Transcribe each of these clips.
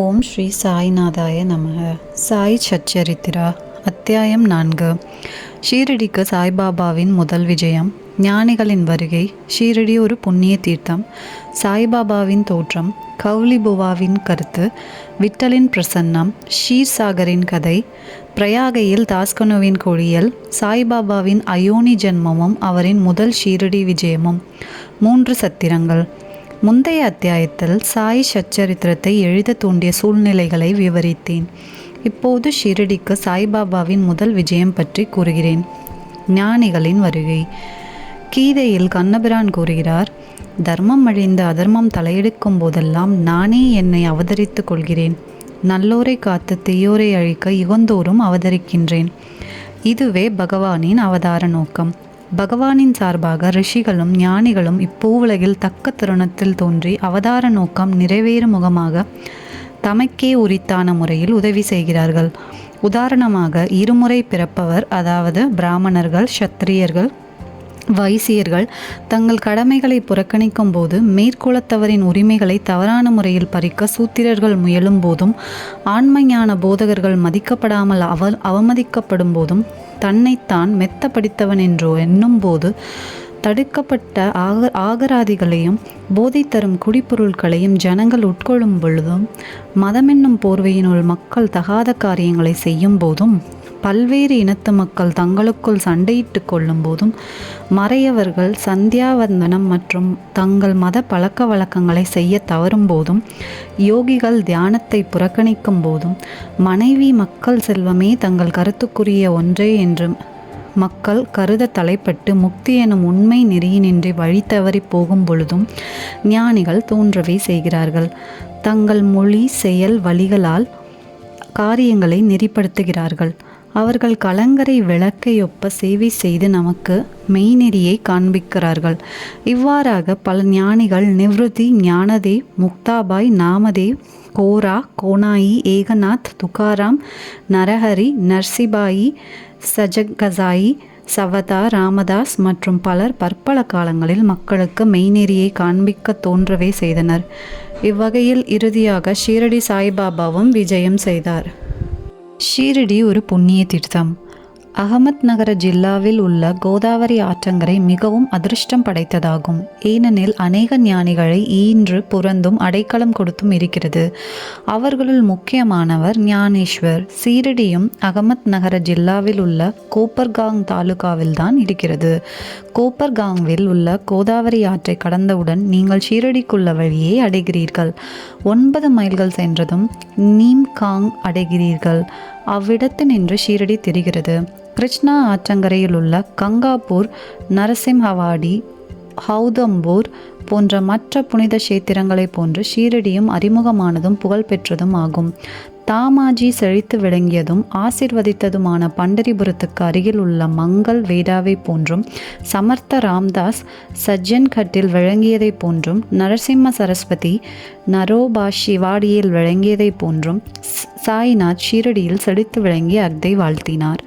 ஓம் ஸ்ரீ சாய்நாதாய நமக. சாய் சச்சரித்திரா அத்தியாயம் 4. ஷீரடிக்கு சாய்பாபாவின் முதல் விஜயம். ஞானிகளின் வருகை. ஷீரடி ஒரு புண்ணிய தீர்த்தம். சாய்பாபாவின் தோற்றம். கௌலிபுவாவின் கருத்து. விட்டலின் பிரசன்னம். ஷீர்சாகரின் கதை. பிரயாகையில் தாஸ்கனுவின் குழியல். சாய்பாபாவின் அயோனி ஜென்மமும் அவரின் முதல் ஷீரடி விஜயமும். 3 சத்திரங்கள். முந்தைய அத்தியாயத்தில் சாய் சச்சரித்திரத்தை எழுத தூண்டிய சூழ்நிலைகளை விவரித்தேன். இப்போது ஷீரடிக்கு சாய்பாபாவின் முதல் விஜயம் பற்றி கூறுகிறேன். ஞானிகளின் வருகை. கீதையில் கண்ணபிரான் கூறுகிறார், தர்மம் அழிந்து அதர்மம் தலையெடுக்கும் போதெல்லாம் நானே என்னை அவதரித்துக் கொள்கிறேன். நல்லோரை காத்து தீயோரை அழிக்க யுகந்தோறும் அவதரிக்கின்றேன். இதுவே பகவானின் அவதார நோக்கம். பகவானின் சார்பாக ரிஷிகளும் ஞானிகளும் இப்பூவுலகில் தக்க தருணத்தில் தோன்றி அவதார நோக்கம் நிறைவேறும் முகமாக தமக்கே உரித்தான முறையில் உதவி செய்கிறார்கள். உதாரணமாக, இருமுறை பிறப்பவர், அதாவது பிராமணர்கள், சத்திரியர்கள், வைசியர்கள் தங்கள் கடமைகளை புறக்கணிக்கும் போது, மேற்குலத்தவரின் உரிமைகளை தவறான முறையில் பறிக்க சூத்திரர்கள் முயலும் போதும், ஆன்மஞான போதகர்கள் மதிக்கப்படாமல் அவமதிக்கப்படும் போதும், தன்னைத்தான் மெத்த படித்தவன் என்றோ எண்ணும் போது தடுக்கப்பட்ட ஆகராதிகளையும் போதை தரும் குடிப்பொருட்களையும் ஜனங்கள் உட்கொள்ளும் பொழுதும், மதமென்னும் போர்வையினுள் மக்கள் தகாத காரியங்களை செய்யும் போதும், பல்வேறு இனத்து மக்கள் தங்களுக்குள் சண்டையிட்டு கொள்ளும் போதும், மறையவர்கள் சந்தியாவந்தனம் மற்றும் தங்கள் மத பழக்க வழக்கங்களை செய்ய தவறும் போதும், யோகிகள் தியானத்தை புறக்கணிக்கும் போதும், மனைவி மக்கள் செல்வமே தங்கள் கருத்துக்குரிய ஒன்றே என்று மக்கள் கருத தலைப்பட்டு முக்தி எனும் உண்மை நெறியினின்றி வழி தவறி போகும் பொழுதும் ஞானிகள் தோன்றவே செய்கிறார்கள். தங்கள் மொழி செயல் வழிகளால் காரியங்களை நெறிப்படுத்துகிறார்கள். அவர்கள் கலங்கரை விளக்கையொப்ப சேவை செய்து நமக்கு மெய்நெறியை காண்பிக்கிறார்கள். இவ்வாறாக பல ஞானிகள் நிவ்ருதி, ஞானதேவ், முக்தாபாய், நாமதேவ், கோரா, கோனாயி, ஏகநாத், துகாராம், நரஹரி, நர்சிபாயி, சஜகசாயி, சவதா, ராமதாஸ் மற்றும் பலர் பற்பல காலங்களில் மக்களுக்கு மெய்நெறியை காண்பிக்க தோன்றவே செய்தனர். இவ்வகையில் இறுதியாக ஷீரடி சாய்பாபாவும் விஜயம் செய்தார். ஷீரடி ஒரு புண்ணிய தீர்த்தம். அகமத் நகர ஜில்லாவில் உள்ள கோதாவரி ஆற்றங்கரை மிகவும் அதிர்ஷ்டம் படைத்ததாகும். ஏனெனில் அநேக ஞானிகளை ஈன்று புறந்தும் அடைக்கலம் கொடுத்தும் இருக்கிறது. அவர்களுள் முக்கியமானவர் ஞானேஸ்வர். ஷீரடியும் அகமத் நகர ஜில்லாவில் உள்ள கோப்பர்காங் தாலுகாவில் தான் இருக்கிறது. கோப்பர்காங்கில் உள்ள கோதாவரி ஆற்றை கடந்தவுடன் நீங்கள் ஷீரடிக்குள்ள வழியை அடைகிறீர்கள். 9 மைல்கள் சென்றதும் நீம்காங் அடைகிறீர்கள். அவ்விடத்து நின்று ஷீரடி தெரிகிறது. கிருஷ்ணா ஆற்றங்கரையில் உள்ள கங்காப்பூர், நரசிம்ஹவாடி, ஹவுதம்பூர் போன்ற மற்ற புனித கஷேத்திரங்களைப் போன்று ஷீரடியும் அறிமுகமானதும் புகழ்பெற்றதும் ஆகும். தாமாஜி செழித்து விளங்கியதும் ஆசிர்வதித்ததுமான பண்டரிபுரத்துக்கு அருகில் உள்ள மங்கள் வேடாவை போன்றும், சமர்த்த ராம்தாஸ் சஜ்ஜன்கட்டில் விளங்கியதை போன்றும், நரசிம்ம சரஸ்வதி நரோபாஷி வாடியில் விளங்கியதை போன்றும், சாய்நாத் ஷீரடியில் செழித்து விளங்கிய அக்தை வாழ்த்தினார்.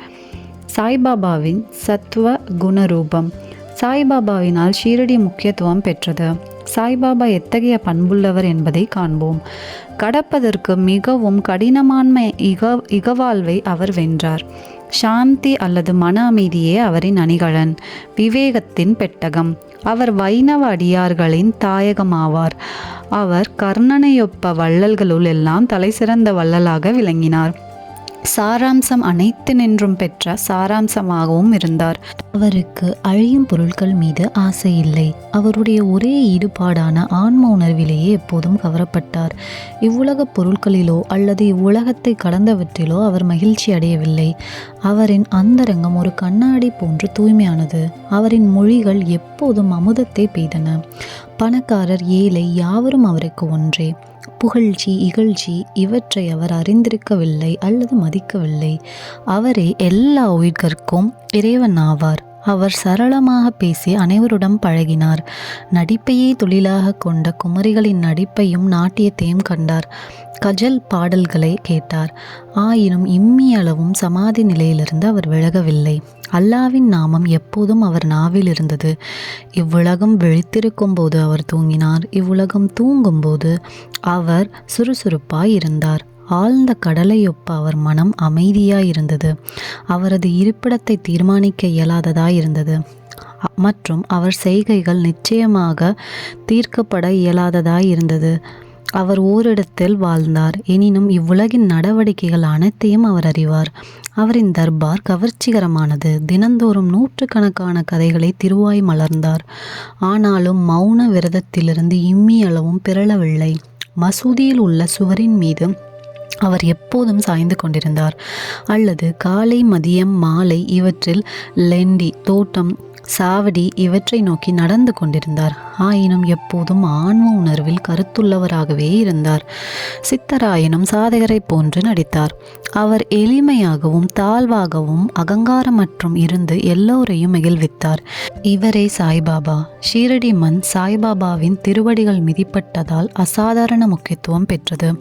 சாய்பாபாவின் சத்துவ குணரூபம். சாய்பாபாவினால் ஷீரடி முக்கியத்துவம் பெற்றது. சாய்பாபா எத்தகைய பண்புள்ளவர் என்பதை காண்போம். கடப்பதற்கு மிகவும் கடினமான இகவாழ்வை அவர் வென்றார். சாந்தி அல்லது மன அமைதியே அவரின் அணிகலன், விவேகத்தின் பெட்டகம். அவர் வைணவ அடியார்களின் தாயகமாவார். அவர் கர்ணனையொப்ப வள்ளல்களுள் எல்லாம் தலை சிறந்த வள்ளலாக விளங்கினார். சாராம்சம் அனைத்து நின்றும் பெற்ற சாராம்சமாகவும் இருந்தார். அவருக்கு அழியும் பொருட்கள் மீது ஆசை இல்லை. அவருடைய ஒரே ஈடுபாடான ஆன்ம உணர்விலேயே எப்போதும் கவரப்பட்டார். இவ்வுலக பொருட்களிலோ அல்லது இவ்வுலகத்தை கடந்தவற்றிலோ அவர் மகிழ்ச்சி அடையவில்லை. அவரின் அந்தரங்கம் ஒரு கண்ணாடி போன்று தூய்மையானது. அவரின் மொழிகள் எப்போதும் அமுதத்தை பெய்தன. பணக்காரர், ஏழை யாவரும் அவருக்கு ஒன்றே. புகழ்ச்சி, இகழ்ச்சி இவற்றை அவர் அறிந்திருக்கவில்லை அல்லது மதிக்கவில்லை. அவரே எல்லா உயிர்கற்கும் இறைவன் ஆவார். அவர் சரளமாக பேசி அனைவருடன் பழகினார். நடிப்பையே தொழிலாக கொண்ட குமரிகளின் நடிப்பையும் நாட்டியத்தையும் கண்டார். கஜல் பாடல்களை கேட்டார். ஆயினும் இம்மியளவும் சமாதி நிலையிலிருந்து அவர் விலகவில்லை. அல்லாவின் நாமம் எப்போதும் அவர் நாவில் இருந்தது. இவ்வுலகம் விழித்திருக்கும் போது அவர் தூங்கினார். இவ்வுலகம் தூங்கும்போது அவர் சுறுசுறுப்பாய் இருந்தார். ஆழ்ந்த கடலையொப்ப அவர் மனம் அமைதியாயிருந்தது. அவரது இருப்பிடத்தை தீர்மானிக்க இயலாததாயிருந்தது மற்றும் அவர் செய்கைகள் நிச்சயமாக தீர்க்கப்பட இயலாததாயிருந்தது. அவர் ஓரிடத்தில் வாழ்ந்தார், எனினும் இவ்வுலகின் நடவடிக்கைகள் அனைத்தையும் அவர் அறிவார். அவரின் தர்பார் கவர்ச்சிகரமானது. தினந்தோறும் நூற்றுக்கணக்கான கதைகளை திருவாய் மலர்ந்தார். ஆனாலும் மௌன விரதத்திலிருந்து இம்மி அளவும் பிறழவில்லை. மசூதியில் உள்ள சுவரின் மீது அவர் எப்போதும் சாய்ந்து கொண்டிருந்தார், அல்லது காலை மதியம் மாலை இவற்றில் லெண்டி தோட்டம் சாவடி இவற்றை நோக்கி நடந்து கொண்டிருந்தார். ஆயினும் எப்போதும் ஆன்ம உணர்வில் கருத்துள்ளவராகவே இருந்தார். சித்தராயனும் சாதகரை போன்று நடித்தார். அவர் எளிமையாகவும் தாழ்வாகவும் அகங்காரமற்றும் இருந்து எல்லோரையும் மகிழ்வித்தார். இவரே சாய்பாபா. ஷீரடி மண் சாய்பாபாவின் திருவடிகள் மிதிப்பட்டதால் அசாதாரண முக்கியத்துவம் பெற்றது.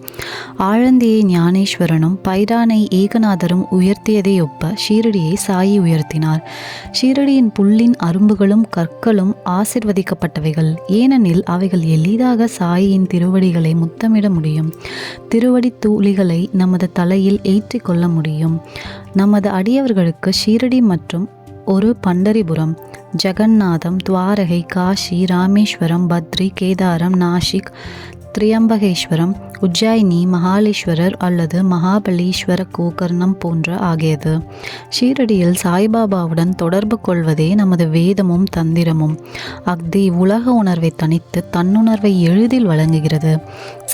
ஆழந்தியை ஞானேஸ்வரனும் பைரானை ஏகநாதரும் உயர்த்தியதை ஒப்ப ஷீரடியை சாயி உயர்த்தினார். ஷீரடியின் புல்லின் அரும்புகளும் கற்களும் ஆசிர்வதிக்கப்பட்டவைகள், ஏனெனில் அவைகள் எளிதாக சாயியின் திருவடிகளை முத்தமிட முடியும். திருவடி தூளிகளை நமது தலையில் ஏற்றிக்கொள்ள முடியும். நமது அடியவர்களுக்கு ஷீரடி மற்றும் ஒரு பண்டரிபுரம், ஜெகநாதம், துவாரகை, காஷி, ராமேஸ்வரம், பத்ரி, கேதாரம், நாசிக், திரியம்பகேஸ்வரம், உஜ்ஜாயினி, மகாலேஸ்வரர் அல்லது மகாபலீஸ்வர கோகர்ணம் போன்ற ஆகியது. ஷீரடியில் சாய்பாபாவுடன் தொடர்பு கொள்வதே நமது வேதமும் தந்திரமும். அஃது உலக உணர்வை தனித்து தன்னுணர்வை எளிதில் வழங்குகிறது.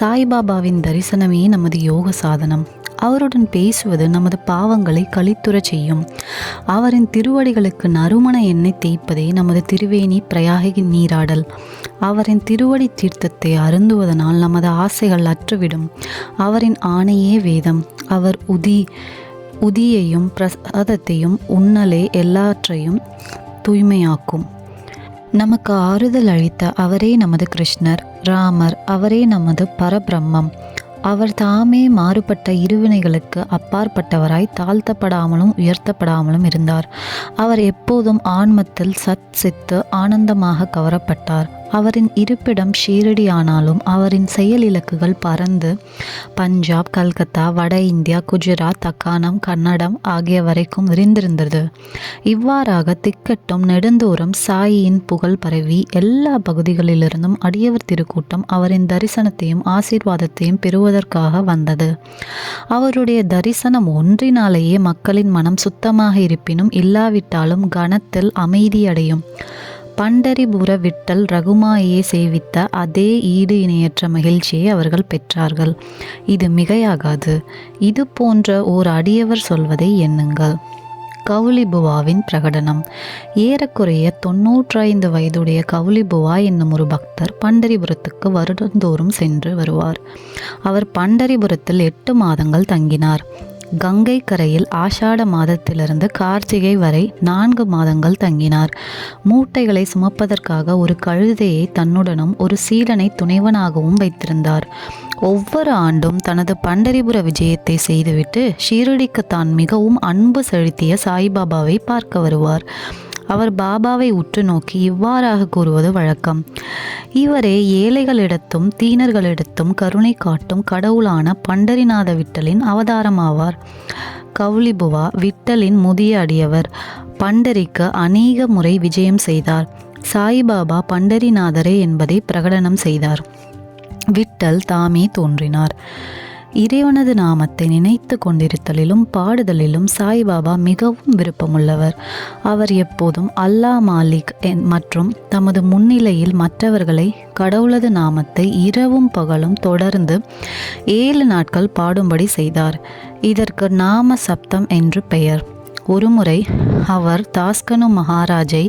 சாய்பாபாவின் தரிசனமே நமது யோக சாதனம். அவருடன் பேசுவது நமது பாவங்களை கழித்துறச் செய்யும். அவரின் திருவடிகளுக்கு நறுமண எண்ணெய் தேய்ப்பதே நமது திருவேணி பிரயாகி நீராடல். அவரின் திருவடி தீர்த்தத்தை அருந்துவதனால் நமது ஆசைகள் அற்றுவிடும். அவரின் ஆணையே வேதம். அவர் உதியையும் பிரசாதத்தையும் உண்ணலே எல்லாற்றையும் தூய்மையாக்கும். நமக்கு ஆறுதல் அளித்த அவரே நமது கிருஷ்ணர், ராமர். அவரே நமது பரபிரம்மம். அவர் தாமே மாறுபட்ட இருவினைகளுக்கு அப்பாற்பட்டவராய் தாழ்த்தப்படாமலும் உயர்த்தப்படாமலும் இருந்தார். அவர் எப்போதும் ஆன்மத்தில் சத் சித்து ஆனந்தமாக கவரப்பட்டார். அவரின் இருப்பிடம் ஷீரடி ஆனாலும் அவரின் செயல் இலக்குகள் பறந்து பஞ்சாப், கல்கத்தா, வட இந்தியா, குஜராத், தக்காணம், கன்னடம் ஆகிய வரைக்கும் விரிந்திருந்தது. இவ்வாறாக திக்கட்டும் நெடுந்தோறும் சாயியின் புகழ் பரவி எல்லா பகுதிகளிலிருந்தும் அடியவர் திருக்கூட்டம் அவரின் தரிசனத்தையும் ஆசீர்வாதத்தையும் பெறுவதற்காக வந்தது. அவருடைய தரிசனம் ஒன்றினாலேயே மக்களின் மனம் சுத்தமாக இருப்பினும் இல்லாவிட்டாலும் கணத்தில் அமைதியடையும். பண்டரிபுர விட்டல் ரகுமாயை சேவித்த அதே ஈடு இணையற்ற மகிழ்ச்சியை அவர்கள் பெற்றார்கள். இது மிகையாகாது. இது போன்ற ஓர் அடியவர் சொல்வதை எண்ணுங்கள். கவுலிபுவாவின் பிரகடனம். ஏறக்குறைய 95 வயதுடைய கவுலிபுவா என்னும் ஒரு பக்தர் பண்டரிபுரத்துக்கு வருடந்தோறும் சென்று வருவார். அவர் பண்டரிபுரத்தில் 8 மாதங்கள் தங்கினார். கங்கை கரையில் ஆஷாட மாதத்திலிருந்து கார்த்திகை வரை 4 மாதங்கள் தங்கினார். மூட்டைகளை சுமப்பதற்காக ஒரு கழுதையை தன்னுடனும் ஒரு சீலனை துணைவனாகவும் வைத்திருந்தார். ஒவ்வொரு ஆண்டும் தனது பண்டரிபுர விஜயத்தை செய்துவிட்டு ஷீரடிக்கு தான் மிகவும் அன்பு செலுத்திய சாய்பாபாவை பார்க்க வருவார். அவர் பாபாவை உற்று நோக்கி இவ்வாறாக கூறுவது வழக்கம்: இவரே ஏழைகளிடத்தும் தீனர்களிடத்தும் கருணை காட்டும் கடவுளான பண்டரிநாத விட்டலின் அவதாரமாவார். கவுலிபுவா விட்டலின் முதிய அடியவர். பண்டரிக்கு அநேக முறை விஜயம் செய்தார். சாய்பாபா பண்டரிநாதரே என்பதை பிரகடனம் செய்தார். விட்டல் தாமே தோன்றினார். இறைவனது நாமத்தை நினைத்து கொண்டிருத்தலிலும் பாடுதலிலும் சாய்பாபா மிகவும் விருப்பமுள்ளவர். அவர் எப்போதும் அல்லாஹ் மாலிக் மற்றும் தமது முன்னிலையில் மற்றவர்களை கடவுளது நாமத்தை இரவும் பகலும் தொடர்ந்து 7 நாட்கள் பாடும்படி செய்தார். இதற்கு நாம சப்தம் என்று பெயர். ஒருமுறை அவர் தாஸ்கனு மகாராஜை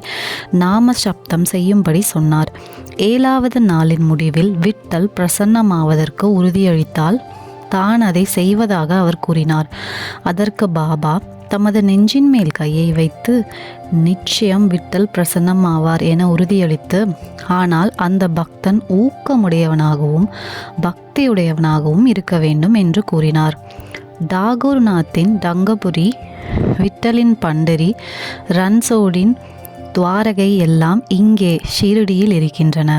நாம சப்தம் செய்யும்படி சொன்னார். 7வது நாளின் முடிவில் விட்டல் பிரசன்னமாவதற்கு உறுதியளித்தால் தான் அதை செய்வதாக அவர் கூறினார். அதற்கு பாபா தமது நெஞ்சின் மேல் கையை வைத்து நிச்சயம் விட்டல் பிரசன்னம் ஆவார் என உறுதியளித்து, ஆனால் அந்த பக்தன் ஊக்கமுடையவனாகவும் பக்தியுடையவனாகவும் இருக்க வேண்டும் என்று கூறினார். டாகூர்நாத்தின் ரங்கபுரி, விட்டலின் பண்டரி, ரன்சோடின் துவாரகை எல்லாம் இங்கே ஷீரடியில் இருக்கின்றன.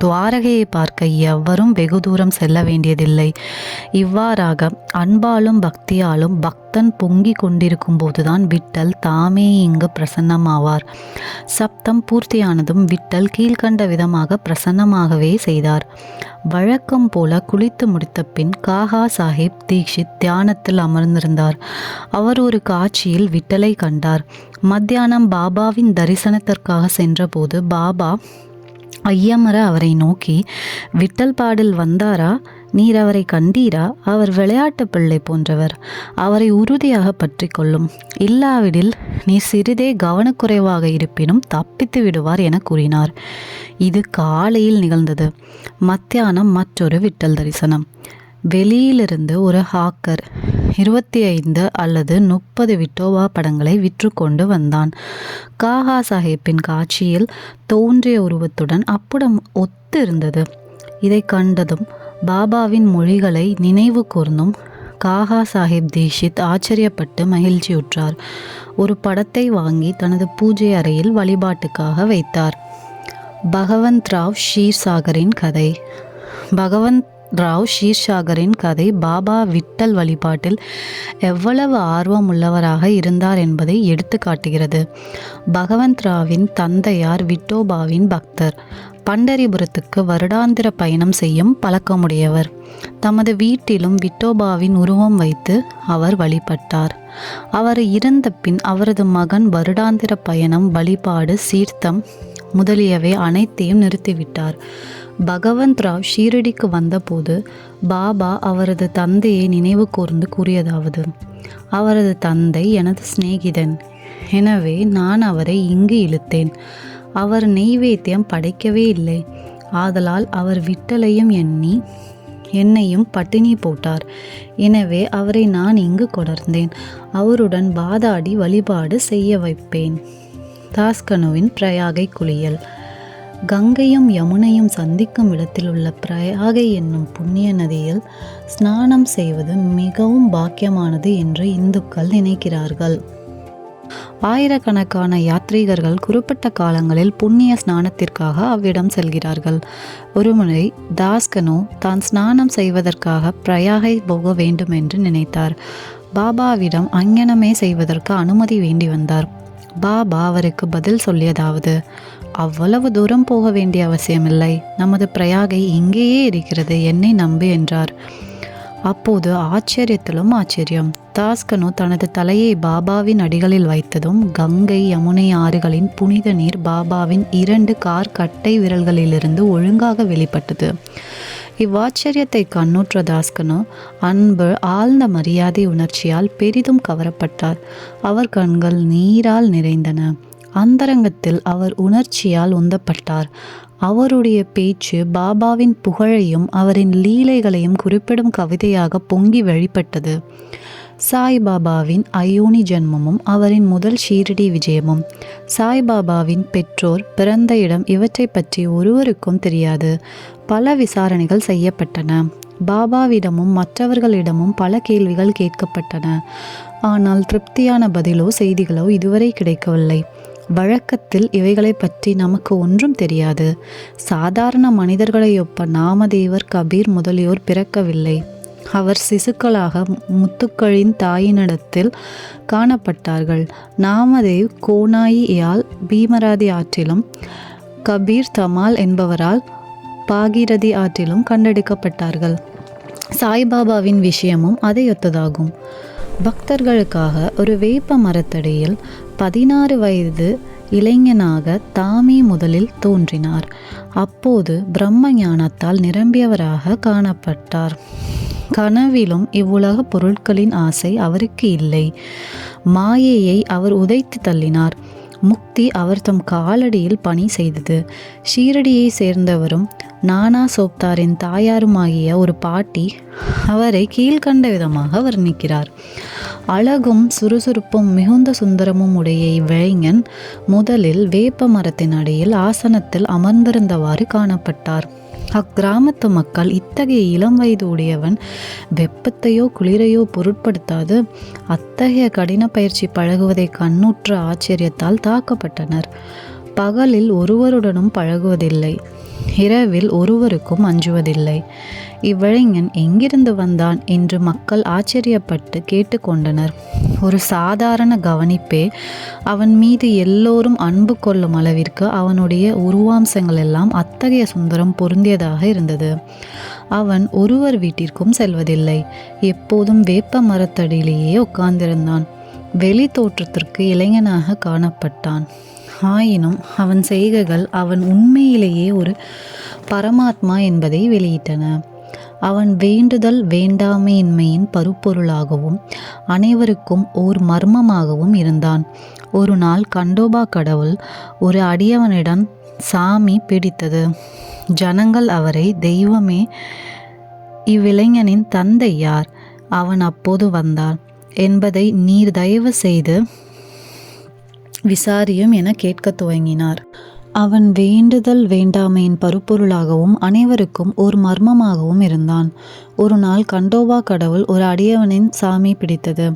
துவாரகையை பார்க்க எவரும் வெகு தூரம் செல்ல வேண்டியதில்லை. இவ்வாறாக அன்பாலும் பக்தியாலும் பக்தன் பொங்கி கொண்டிருக்கும் போதுதான் விட்டல் தாமே இங்கு பிரசன்னமாவார். சப்தம் பூர்த்தியானதும் விட்டல் கீழ்கண்ட விதமாக பிரசன்னமாகவே செய்தார். வழக்கம் போல குளித்து முடித்த பின் காகா சாஹிப் தீக்ஷித் தியானத்தில் அமர்ந்திருந்தார். அவர் ஒரு காட்சியில் விட்டலை கண்டார். மத்தியானம் பாபாவின் தரிசனத்திற்காக சென்றபோது பாபா ஐயமர அவரை நோக்கி, விட்டல் பாடில் வந்தாரா? நீர் அவரை கண்டீரா? அவர் விளையாட்டு பிள்ளை போன்றவர். அவரை உறுதியாக பற்றி கொள்ளும். இல்லாவிடில் நீர் சிறிதே கவனக்குறைவாக இருப்பினும் தப்பித்து விடுவார் என கூறினார். இது காலையில் நிகழ்ந்தது. மத்தியானம் மற்றொரு விட்டல் தரிசனம். வெளியிலிருந்து ஒரு ஹாக்கர் 25 அல்லது 30 விட்டோபா படங்களை விற்று கொண்டு வந்தான். காகா சாஹிப்பின் காட்சியில் தோன்றிய உருவத்துடன் அப்புடம் ஒத்து இருந்தது. இதை கண்டதும் பாபாவின் மொழிகளை நினைவு கூர்ந்தும் காகா சாஹிப் தீக்ஷித் ஆச்சரியப்பட்டு மகிழ்ச்சியுற்றார். ஒரு படத்தை வாங்கி தனது பூஜை அறையில் வழிபாட்டுக்காக வைத்தார். பகவந்த் ராவ் ஷீர்சாகரின் கதை. பகவந்த் ராவ் ஷீர்சாகரின் கதை பாபா விட்டல் வழிபாட்டில் எவ்வளவு ஆர்வம் உள்ளவராக இருந்தார் என்பதை எடுத்து காட்டுகிறது. பகவந்த் ராவின் தந்தையார் விட்டோபாவின் பக்தர். பண்டரிபுரத்துக்கு வருடாந்திர பயணம் செய்யும் பழக்கமுடையவர். தமது வீட்டிலும் விட்டோபாவின் உருவம் வைத்து அவர் வழிபட்டார். அவர் இறந்த பின் அவரது மகன் வருடாந்திர பயணம், வழிபாடு, சீர்த்தம் முதலியவை அனைத்தையும் நிறுத்திவிட்டார். பகவந்த் ராவ் ஷீரடிக்கு வந்தபோது பாபா அவரது தந்தையை நினைவு கூர்ந்து கூறியதாவது: அவரது தந்தை எனது சிநேகிதன், எனவே நான் அவரை இங்கு இழுத்தேன். அவர் நெய்வேத்தியம் படைக்கவே இல்லை. ஆதலால் அவர் விட்டலையும் என்னையும் பட்டினி போட்டார். எனவே அவரை நான் இங்கு கொணர்ந்தேன். அவருடன் வாதாடி வழிபாடு செய்ய வைப்பேன். தாஸ்கனுவின் பிரயாகை குளியல். கங்கையும் யமுனையும் சந்திக்கும் இடத்தில் உள்ள பிரயாகை என்னும் புண்ணிய நதியில் ஸ்நானம் செய்வது மிகவும் பாக்கியமானது என்று இந்துக்கள் நினைக்கிறார்கள். ஆயிரக்கணக்கான யாத்ரீகர்கள் குறிப்பிட்ட காலங்களில் புண்ணிய ஸ்நானத்திற்காக அவ்விடம் செல்கிறார்கள். ஒருமுறை தாஸ்கனு தான் ஸ்நானம் செய்வதற்காக பிரயாகை போக வேண்டும் என்று நினைத்தார். பாபாவிடம் அங்ஙனமே செய்வதற்கு அனுமதி வேண்டி வந்தார். பாபா அவருக்கு பதில் சொல்லியதாவது: அவ்வளவு தூரம் போக வேண்டிய அவசியமில்லை. நமது பிரயாகை இங்கேயே இருக்கிறது. என்னை நம்பு என்றார். அப்போது ஆச்சரியத்திலும் ஆச்சரியம். தாஸ்கனு தனது தலையை பாபாவின் அடிகளில் வைத்ததும் கங்கை, யமுனை ஆறுகளின் புனித நீர் பாபாவின் 2 கட்டை விரல்களிலிருந்து ஒழுங்காக வெளிப்பட்டது. இவ்வாச்சரியத்தை கண்ணுற்ற தாஸ்கனு அன்பு, ஆழ்ந்த மரியாதை உணர்ச்சியால் பெரிதும் கவரப்பட்டார். அவர் கண்கள் நீரால் நிறைந்தன. அந்தரங்கத்தில் அவர் உணர்ச்சியால் உந்தப்பட்டார். அவருடைய பேச்சு பாபாவின் புகழையும் அவரின் லீலைகளையும் குறிப்பிடும் கவிதையாக பொங்கி வெளிப்பட்டது. சாய்பாபாவின் அயோனி ஜென்மமும் அவரின் முதல் ஷீரடி விஜயமும். சாய்பாபாவின் பெற்றோர், பிறந்த இடம் இவற்றை பற்றி ஒருவருக்கும் தெரியாது. பல விசாரணைகள் செய்யப்பட்டன. பாபாவிடமும் மற்றவர்களிடமும் பல கேள்விகள் கேட்கப்பட்டன. ஆனால் திருப்தியான பதிலோ செய்திகளோ இதுவரை கிடைக்கவில்லை. வழக்கத்தில் இவைகளை பற்றி நமக்கு ஒன்றும் தெரியாது. சாதாரண மனிதர்களையொப்ப நாமதேவர், கபீர் முதலியோர் பிறக்கவில்லை. அவர் சிசுக்களாக முத்துக்களின் தாயினிடத்தில் காணப்பட்டார்கள். நாமதேவ் கோனாயியால் பீமராதி ஆற்றிலும், கபீர் தமால் என்பவரால் பாகீரதி ஆற்றிலும் கண்டெடுக்கப்பட்டார்கள். சாய்பாபாவின் விஷயமும் அதையொத்ததாகும். பக்தர்களுக்காக ஒரு வேப்ப மரத்தடியில் 16 வயது இளைஞனாக தாமே முதலில் தோன்றினார். அப்போது பிரம்ம ஞானத்தால் நிரம்பியவராக காணப்பட்டார். கனவிலும் இவ்வுலக பொருட்களின் ஆசை அவருக்கு இல்லை. மாயையை அவர் உதைத்து தள்ளினார். முக்தி அவர் தம் காலடியில் பணி செய்தது. ஷீரடியை சேர்ந்தவரும் நானா சோப்தாரின் தாயாருமாகிய ஒரு பாட்டி அவரை கீழ்கண்ட விதமாக வர்ணிக்கிறார். அழகும் சுறுசுறுப்பும் மிகுந்த சுந்தரமும் உடைய இவ்விளைஞன் முதலில் வேப்ப மரத்தின் அடியில் ஆசனத்தில் அமர்ந்திருந்தவாறு காணப்பட்டார். அக்கிராமத்து மக்கள் இத்தகைய இளம் வயது உடையவன் வெப்பத்தையோ குளிரையோ பொருட்படுத்தாது அத்தகைய கடின பயிற்சி பழகுவதை கண்ணுற்ற ஆச்சரியத்தால் தாக்கப்பட்டனர். பகலில் ஒருவருடனும் பழகுவதில்லை, இரவில் ஒருவருக்கும் அஞ்சுவதில்லை. இவ்விளைஞன் எங்கிருந்து வந்தான் என்று மக்கள் ஆச்சரியப்பட்டு கேட்டுக்கொண்டனர். ஒரு சாதாரண கவனிப்பே அவன் மீது எல்லோரும் அன்பு கொள்ளும் அளவிற்கு அவனுடைய உருவாம்சங்கள் எல்லாம் அத்தகைய சுந்தரம் பொருந்தியதாக இருந்தது. அவன் ஒருவர் வீட்டிற்கும் செல்வதில்லை, எப்போதும் வேப்ப மரத்தடியிலேயே உட்கார்ந்திருந்தான். வெளி தோற்றத்திற்கு இளைஞனாக காணப்பட்டான். ஆயினும் அவன் செய்கைகள் அவன் உண்மையிலேயே ஒரு பரமாத்மா என்பதை வெளியிட்டன. அவன் வேண்டுதல் வேண்டாமையின்மையின் பருப்பொருளாகவும் அனைவருக்கும் ஓர் மர்மமாகவும் இருந்தான். ஒரு நாள் கண்டோபா கடவுள் ஒரு அடியவனிடம் சாமி பிடித்தது. ஜனங்கள் அவரை, தெய்வமே, இவ்விளைஞனின் தந்தை யார், அவன் அப்போது வந்தான் என்பதை நீர் தயவு செய்து விசாரியும் என கேட்க துவங்கினார். அவன் வேண்டுதல் வேண்டாமையின் பருப்பொருளாகவும் அனைவருக்கும் ஓர் மர்மமாகவும் இருந்தான். ஒரு நாள் கண்டோபா கடவுள் ஒரு அடியவனின் சாமி பிடித்தது.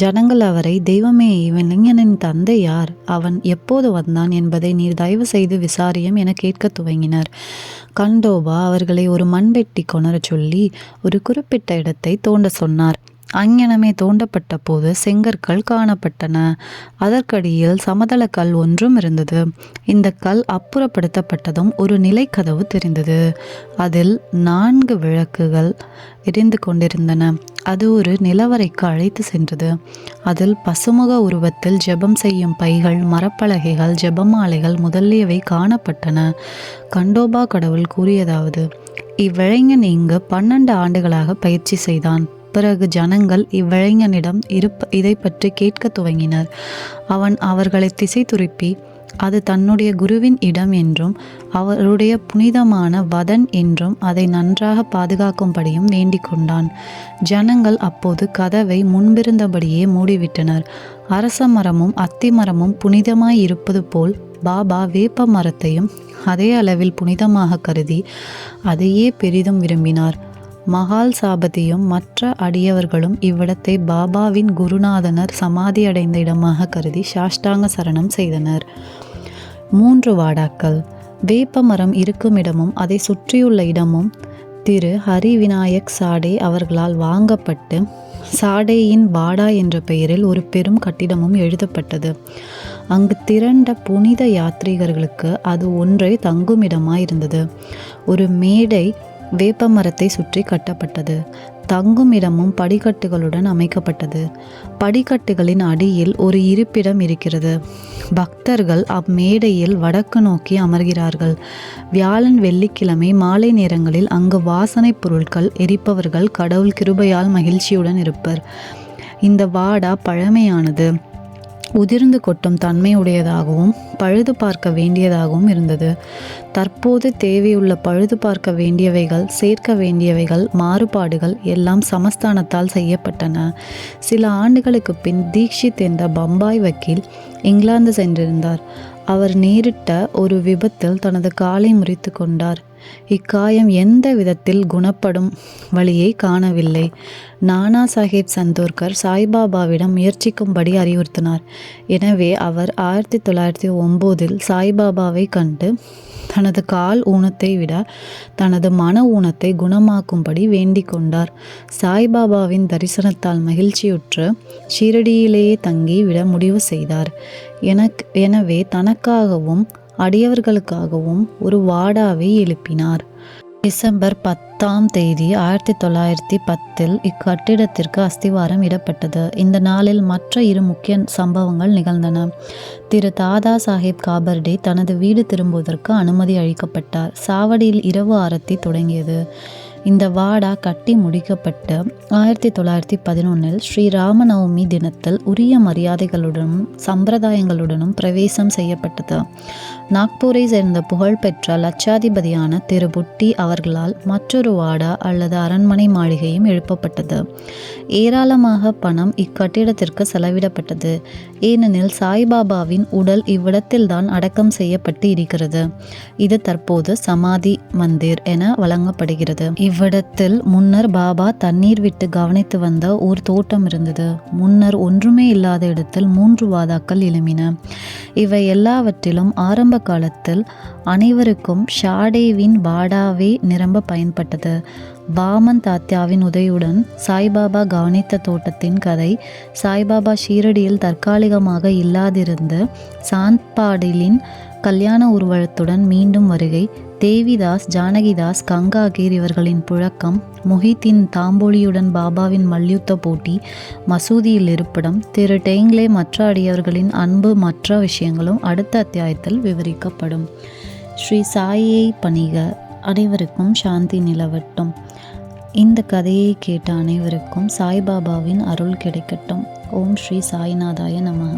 ஜனங்கள் அவரை, தெய்வமே, இவ்விளைஞனின் தந்தை யார், அவன் எப்போது வந்தான் என்பதை நீர் தயவு செய்து விசாரியும் என கேட்க துவங்கினார். கண்டோபா அவர்களை ஒரு மண்வெட்டி கொணரச் சொல்லி ஒரு குறிப்பிட்ட இடத்தை தோண்ட சொன்னார். அங்ஙனமே தோண்டப்பட்ட போது செங்கற்கள் காணப்பட்டன. அதற்கடியில் சமதள கல் ஒன்றும் இருந்தது. இந்த கல் அப்புறப்படுத்தப்பட்டதும் ஒரு நிலைக்கதவு தெரிந்தது. அதில் 4 விளக்குகள் எரிந்து கொண்டிருந்தன. அது ஒரு நிலவறைக்கு அழைத்து சென்றது. அதில் பசுமுக உருவத்தில் ஜெபம் செய்யும் பைகள், மரப்பலகைகள், ஜெபமாலைகள் முதலியவை காணப்பட்டன. கண்டோபா கடவுள் கூறியதாவது: இவ்விளைஞன் இங்கு 12 ஆண்டுகளாக பயிற்சி செய்தான். பிறகு ஜனங்கள் இவ்விளைஞனிடம் இதை பற்றி கேட்க துவங்கினர். அவன் அவர்களை திசை திருப்பி அது தன்னுடைய குருவின் இடம் என்றும் அவருடைய புனிதமான வதன் என்றும் அதை நன்றாக பாதுகாக்கும்படியும் வேண்டிக் கொண்டான். ஜனங்கள் அப்போது கதவை முன்பிருந்தபடியே மூடிவிட்டனர். அரச மரமும் அத்தி மரமும் புனிதமாய் இருப்பது போல் பாபா வேப்ப மரத்தையும் அதே அளவில் புனிதமாக கருதி அதையே பெரிதும் விரும்பினார். மகால் சாபதியும் மற்ற அடியவர்களும் இவ்விடத்தை பாபாவின் குருநாதனர் சமாதியடைந்த இடமாக கருதி சாஷ்டாங்க சரணம் செய்தனர். 3 வாடாக்கள். வேப்ப மரம் இருக்கும் இடமும் அதை சுற்றியுள்ள இடமும் திரு ஹரி விநாயக் சாடே அவர்களால் வாங்கப்பட்டு சாடேயின் வாடா என்ற பெயரில் ஒரு பெரும் கட்டிடமும் எழுதப்பட்டது. அங்கு திரண்ட புனித யாத்ரீகர்களுக்கு அது ஒன்றே தங்குமிடமாயிருந்தது. ஒரு மேடை வேப்ப மரத்தை சுற்றி கட்டப்பட்டது. தங்கும் இடமும் படிக்கட்டுகளுடன் அமைக்கப்பட்டது. படிக்கட்டுகளின் அடியில் ஒரு இருப்பிடம் இருக்கிறது. பக்தர்கள் அம்மேடையில் வடக்கு நோக்கி அமர்கிறார்கள். வியாழன் வெள்ளிக்கிழமை மாலை நேரங்களில் அங்கு வாசனை பொருட்கள் எரிப்பவர்கள் கடவுள் கிருபையால் மகிழ்ச்சியுடன் இருப்பர். இந்த வாடா பழமையானது, உதிர்ந்து கொட்டும் தன்மையுடையதாகவும் பழுது பார்க்க வேண்டியதாகவும் இருந்தது. தற்போது தேவையுள்ள பழுது பார்க்க வேண்டியவைகள், சேர்க்க வேண்டியவைகள், மாறுபாடுகள் எல்லாம் சமஸ்தானத்தால் செய்யப்பட்டன. சில ஆண்டுகளுக்கு பின் தீக்ஷித் என்ற பம்பாய் வக்கீல் இங்கிலாந்து சென்றிருந்தார். அவர் நேரிட்ட ஒரு விபத்தில் தனது காலை முறித்து கொண்டார். இக்காயம் எந்த விதத்தில் குணப்படும் வழியை காணவில்லை. நானா சாஹேப் சந்தோர்கர் சாய்பாபாவிடம் முயற்சிக்கும்படி அறிவுறுத்தினார். எனவே அவர் 1909 சாய்பாபாவை கண்டு தனது கால் ஊனத்தை விட தனது மன ஊனத்தை குணமாக்கும்படி வேண்டிக் கொண்டார். சாய்பாபாவின் தரிசனத்தால் மகிழ்ச்சியுற்று ஷீரடியிலேயே தங்கி விட முடிவு செய்தார். எனவே தனக்காகவும் அடியவர்களுக்காகவும் ஒரு வாடாவை எழுப்பினார். டிசம்பர் 10ஆம் தேதி 1910 இக்கட்டிடத்திற்கு அஸ்திவாரம் இடப்பட்டது. இந்த நாளில் மற்ற 2 முக்கிய சம்பவங்கள் நிகழ்ந்தன. திரு தாதா சாஹேப் காபர்டே தனது வீடு திரும்புவதற்கு அனுமதி அளிக்கப்பட்டார். சாவடியில் இரவு ஆரத்தி தொடங்கியது. இந்த வாடா கட்டி முடிக்கப்பட்டு 1911 ஸ்ரீ ராமநவமி தினத்தில் உரிய மரியாதைகளுடனும் சம்பிரதாயங்களுடனும் பிரவேசம் செய்யப்பட்டது. நாக்பூரை சேர்ந்த புகழ்பெற்ற லட்சாதிபதியான திரு புட்டி அவர்களால் மற்றொரு வாடா அல்லது அரண்மனை மாளிகையும் எழுப்பப்பட்டது. ஏராளமாக பணம் இக்கட்டிடத்திற்கு செலவிடப்பட்டது. ஏனெனில் சாய்பாபாவின் உடல் இவ்விடத்தில்தான் அடக்கம் செய்யப்பட்டு இருக்கிறது. இது தற்போது சமாதி மந்திர் என வழங்கப்படுகிறது. இவ்விடத்தில் முன்னர் பாபா தண்ணீர் விட்டு கவனித்து வந்த ஒரு தோட்டம் இருந்தது. முன்னர் ஒன்றுமே இல்லாத இடத்தில் 3 வாதாக்கள் எழும்பின. இவை எல்லாவற்றிலும் ஆரம்ப காலத்தில் அனைவருக்கும் ஷாடேவின் வாடாவே நிரம்ப பயன்பட்டது. பாமன் தாத்யாவின் உதவியுடன் சாய்பாபா கவனித்த தோட்டத்தின் கதை சாய்பாபா ஷீரடியில் தற்காலிகமாக இல்லாதிருந்து சாந்த்பாடிலின் கல்யாண ஊர்வலத்துடன் மீண்டும் வருகை, தேவிதாஸ், ஜானகிதாஸ், கங்காகீர் இவர்களின் புழக்கம், முஹித்தின் தாம்போலியுடன் பாபாவின் மல்யுத்த போட்டி, மசூதியில் இருப்பிடம், திரு டெய்ங்லே மற்ற அடியவர்களின் அன்பு மற்ற விஷயங்களும் அடுத்த அத்தியாயத்தில் விவரிக்கப்படும். ஸ்ரீ சாயியை பணிக. அனைவருக்கும் சாந்தி நிலவட்டும். இந்த கதையை கேட்ட அனைவருக்கும் சாய்பாபாவின் அருள் கிடைக்கட்டும். ஓம் ஸ்ரீ சாய்நாதாய நமः.